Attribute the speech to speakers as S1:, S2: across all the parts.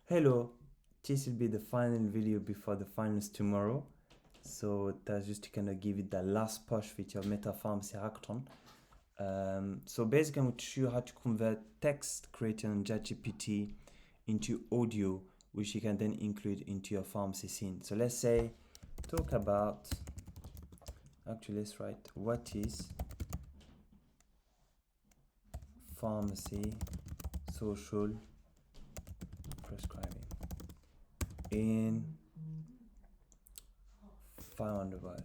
S1: Hello, this will be the final video before the finals tomorrow. So that's just to kind of give it the last push with your MetaPharmacy Hackathon. So basically, I'm going to show you how to convert text created on ChatGPT into audio, which you can then include into your pharmacy scene. So let's say, talk about, actually let's write, what is pharmacy social prescribing in 500 words.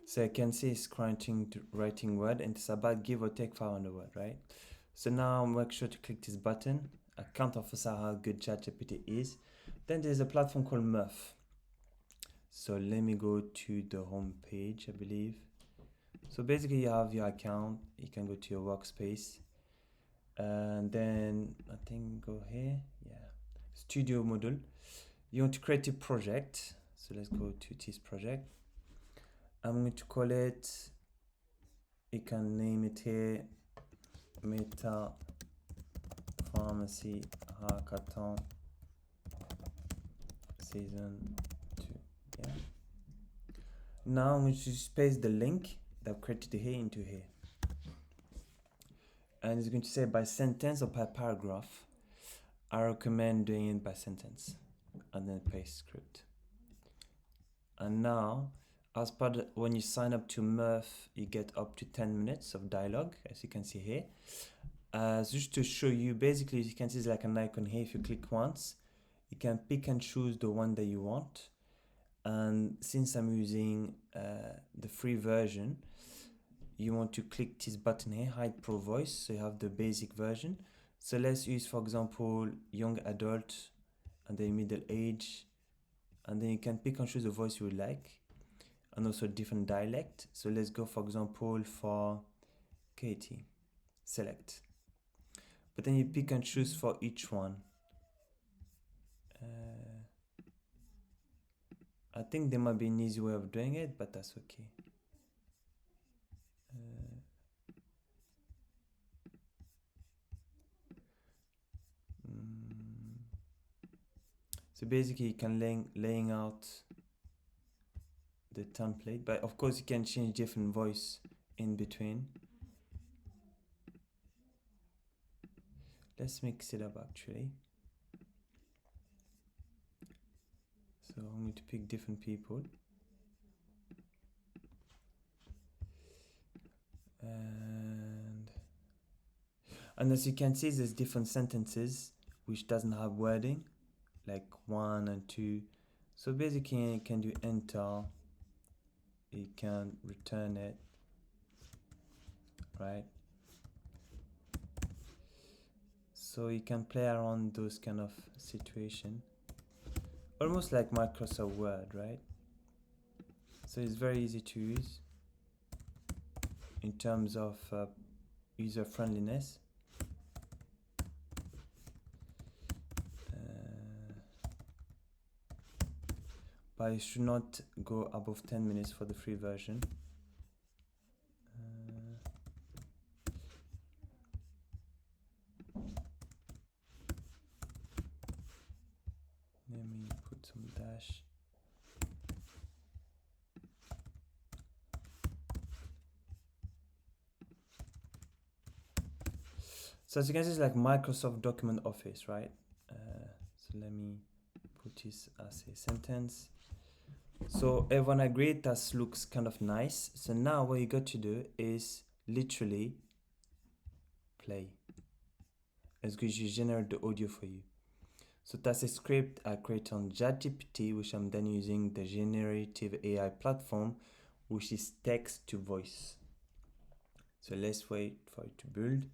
S1: So I can see it's writing word, and it's about give or take 500 word, right? So now make sure to click this button. I can't emphasize how good ChatGPT is. Then there's a platform called Murf. So let me go to the home page, I believe. So basically you have your account, you can go to your workspace, and then I think go here, yeah, studio module. You want to create a project. So let's go to this project. I'm going to call it, you can name it here, MetaPharmacy Hackathon Season 2. Yeah. Now I'm going to paste the link that I've created here into here. And it's going to say by sentence or by paragraph. I recommend doing it by sentence. And then paste script. And now, as part of, when you sign up to Murf, you get up to 10 minutes of dialogue, as you can see here. Just to show you, basically, you can see it's like an icon here. If you click once, you can pick and choose the one that you want. And since I'm using the free version, you want to click this button here, hide pro voice, so you have the basic version. So let's use, for example, young adult, and then middle age, and then you can pick and choose the voice you would like, and also different dialect. So let's go, for example, for Katie, select. But then you pick and choose for each one. I think there might be an easy way of doing it, but that's okay. So basically you can laying out the template, but of course you can change different voice in between. Let's mix it up actually. So I'm going to pick different people. And as you can see, there's different sentences which doesn't have wording, like 1 and 2. So basically you can do enter, you can return it, right? So you can play around those kind of situation, almost like Microsoft Word, right? So it's very easy to use in terms of user friendliness. But it should not go above 10 minutes for the free version. Let me put some dash. So as you can see, it's like Microsoft Document Office, right? So let me put this as a sentence. So everyone agreed that looks kind of nice. So now what you got to do is literally play. It's going to generate the audio for you. So that's a script I create on ChatGPT, which I'm then using the generative AI platform, which is text to voice. So let's wait for it to build.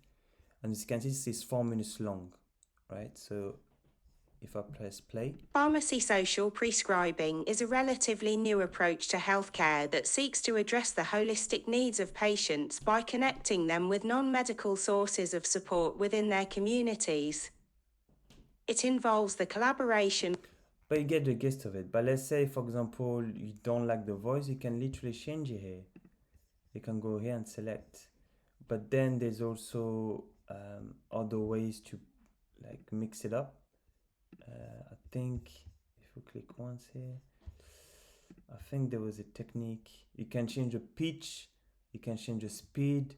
S1: And as you can see, this is 4 minutes long, right? So if I press play.
S2: Pharmacy social prescribing is a relatively new approach to healthcare that seeks to address the holistic needs of patients by connecting them with non-medical sources of support within their communities. It involves the collaboration.
S1: But you get the gist of it. But let's say, for example, you don't like the voice, you can literally change it here. You can go here and select. But then there's also other ways to like mix it up. I think if we click once here, I think there was a technique. You can change the pitch, you can change the speed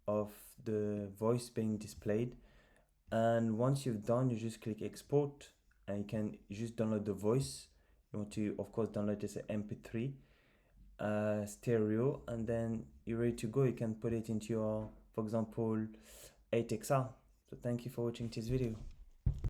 S1: of the voice being displayed. And once you've done, you just click export and you just download the voice. You want to, of course, download this MP3 stereo, and then you're ready to go. You can put it into your, for example, 8XR. So thank you for watching this video.